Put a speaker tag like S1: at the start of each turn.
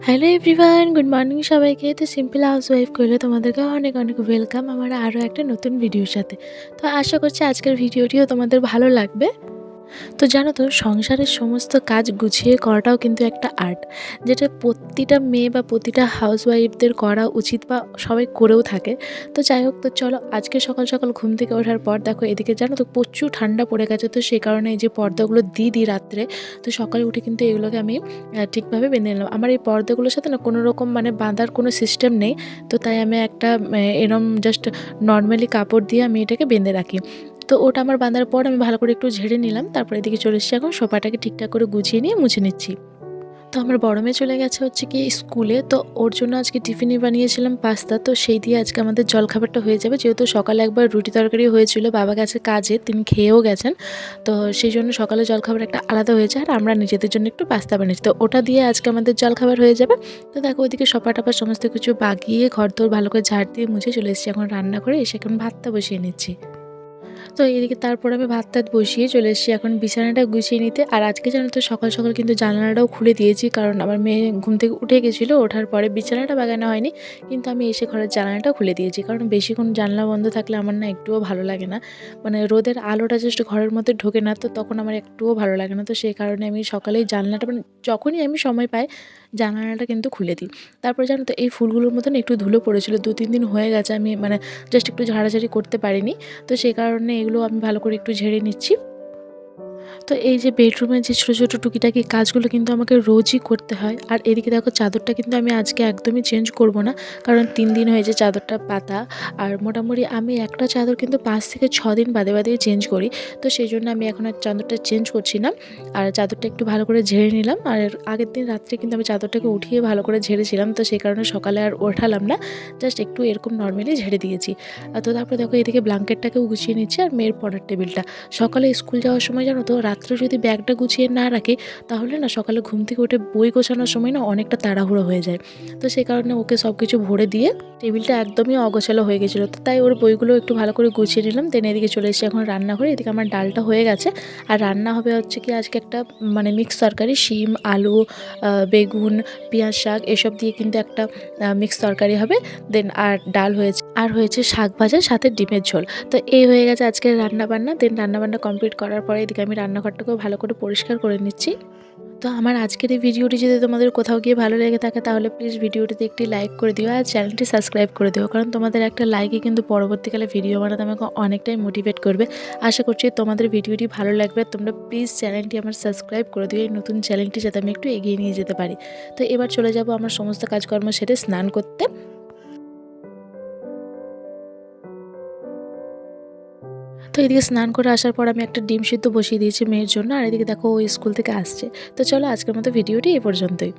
S1: Hello everyone, good morning সবাইকে। তো simple housewife করলে তোমাদেরকে অনেক অনেক ওয়েলকাম আমার আরও একটা নতুন ভিডিওর সাথে। তো আশা করছি আজকের ভিডিওটিও তোমাদের ভালো লাগবে। তো জানো তো, সংসারের সমস্ত কাজ গুছিয়ে করাটাও কিন্তু একটা আর্ট, যেটা প্রতিটা মেয়ে বা প্রতিটা হাউসওয়াইফদের করা উচিত বা সবাই করেও থাকে। তো যাই হোক, তো চলো আজকে সকাল সকাল ঘুম থেকে ওঠার পর দেখো এদিকে জানো তো প্রচুর ঠান্ডা পড়ে গেছে। তো সেই কারণে এই যে পর্দাগুলো দিই রাত্রে, তো সকালে উঠে কিন্তু এগুলোকে আমি ঠিকভাবে বেঁধে নিলাম। আমার এই পর্দাগুলোর সাথে না কোনো রকম মানে বাঁধার কোনো সিস্টেম নেই। তো তাই আমি একটা এরম জাস্ট নর্মালি কাপড় দিয়ে আমি এটাকে বেঁধে রাখি। তো ওটা আমার বাঁধার পর আমি ভালো করে একটু ঝেড়ে নিলাম। তারপর এদিকে চলে এসেছি, এখন সোফাটাকে ঠিকঠাক করে গুছিয়ে নিয়ে মুছে নিচ্ছি। তো আমার বড় মেয়ে চলে গেছে হচ্ছে কি স্কুলে। তো ওর জন্য আজকে টিফিনে বানিয়েছিলাম পাস্তা। তো সেই দিয়ে আজকে আমাদের জলখাবারটা হয়ে যাবে, যেহেতু সকালে একবার রুটি তরকারি হয়েছিল, বাবা গেছে কাজে, তিনি খেয়েও গেছেন। তো সেই জন্য সকালে জলখাবার একটা আলাদা হয়েছে, আর আমরা নিজেদের জন্য একটু পাস্তা বানিয়েছি। তো ওটা দিয়ে আজকে আমাদের জলখাবার হয়ে যাবে। তো দেখো ওইদিকে সোফা টাপা সমস্ত কিছু বাগিয়ে ঘর দোর ভালো করে ঝাড় দিয়ে মুছে চলে এসেছি এখন রান্না করে, এসে এখন ভাতটা বসিয়ে নিচ্ছি। তো এদিকে তারপর আমি ভাত টাত বসিয়ে চলে এসেছি এখন বিছানাটা গুছিয়ে নিতে। আর আজকে জানো তো সকাল সকাল কিন্তু জানালাটাও খুলে দিয়েছি, কারণ আমার মেয়ে ঘুম থেকে উঠে গেছিলো, ওঠার পরে বিছানাটা বাগানো হয়নি, কিন্তু আমি এসে ঘরের জানালাটা খুলে দিয়েছি। কারণ বেশিক্ষণ জানলা বন্ধ থাকলে আমার না একটুও ভালো লাগে না, মানে রোদের আলোটা জাস্ট ঘরের মধ্যে ঢোকে না, তো তখন আমার একটুও ভালো লাগে না। তো সেই কারণে আমি সকালেই জানলাটা মানে যখনই আমি সময় পাই জানালাটা কিন্তু খুলে দিই। তারপরে জানো তো এই ফুলগুলোর মতন একটু ধুলো পড়েছিল, 2-3 দিন হয়ে গেছে আমি মানে জাস্ট একটু ঝাড়াঝাড়ি করতে পারিনি। তো সেই কারণে এগুলো আমি ভালো করে একটু ঝেড়ে নিচ্ছি। তো এই যে বেডরুমের যে ছোটো ছোটো টুকিটাকি কাজগুলো কিন্তু আমাকে রোজই করতে হয়। আর এদিকে দেখো চাদরটা কিন্তু আমি আজকে একদমই চেঞ্জ করব না, কারণ 3 দিন হয়েছে চাদরটা পাতা। আর মোটামুটি আমি একটা চাদর কিন্তু 5 থেকে 6 দিন বাদে বাদেই চেঞ্জ করি। তো সেই জন্য আমি এখন আর চাদরটা চেঞ্জ করছি না। আর চাদরটা একটু ভালো করে ঝেড়ে নিলাম। আর আগের দিন রাত্রে কিন্তু আমি চাদরটাকে উঠিয়ে ভালো করে ঝেড়েছিলাম, তো সেই কারণে সকালে আর ওঠালাম না, জাস্ট একটু এরকম নর্মালি ঝেড়ে দিয়েছি। তো তারপরে দেখো এদিকে ব্ল্যাঙ্কেটটাকেও গুছিয়ে নিচ্ছি আর মেয়ের পড়ার টেবিলটা। সকালে স্কুল যাওয়ার সময় জানো তো রাত্রে যদি ব্যাগটা গুছিয়ে না রাখি, তাহলে না সকালে ঘুম থেকে উঠে বই গোছানোর সময় না অনেকটা তাড়াহুড়ো হয়ে যায়। তো সেই কারণে ওকে সব কিছু ভরে দিয়ে টেবিলটা একদমই অগোছালো হয়ে গেছিলো, তো তাই ওর বইগুলো একটু ভালো করে গুছিয়ে নিলাম। দেন এদিকে চলে এসেছি এখন রান্নাঘরে। এদিকে আমার ডালটা হয়ে গেছে, আর রান্না হবে হচ্ছে কি আজকে একটা মানে মিক্স তরকারি, শিম আলু বেগুন পেঁয়াজ শাক এসব দিয়ে কিন্তু একটা মিক্স তরকারি হবে। দেন আর ডাল হয়েছে, আর হয়েছে শাক ভাজা, সাথে ডিমের ঝোল। তো এই হয়ে গেছে আজকের রান্নাবান্না। দেন রান্নাবান্না কমপ্লিট করার পরে এদিকে আমি রান্নাঘরটাকেও ভালো করে পরিষ্কার করে নিচ্ছি। তো আমার আজকের এই ভিডিওটি যদি তোমাদের কোথাও গিয়ে ভালো লেগে থাকে, তাহলে প্লিজ ভিডিওটিতে একটি লাইক করে দিও আর চ্যানেলটি সাবস্ক্রাইব করে দিও, কারণ তোমাদের একটা লাইকই কিন্তু পরবর্তীকালে ভিডিও বানাতে আমাকে অনেকটাই মোটিভেট করবে। আশা করছি তোমাদের ভিডিওটি ভালো লাগবে। তোমরা প্লিজ চ্যানেলটি আমার সাবস্ক্রাইব করে দিও, এই নতুন চ্যানেলটি যাতে আমি একটু এগিয়ে নিয়ে যেতে পারি। তো এবার চলে যাব আমার সমস্ত কাজকর্ম সেরে স্নান করতে। তো এদিকে স্নান করে আসার পর আমি একটা ডিম সিদ্ধ বসিয়ে দিয়েছি মেয়ের জন্য, আর এদিকে দেখো ও স্কুল থেকে আসছে। তো চলো আজকের মতো ভিডিওটি এই পর্যন্তই।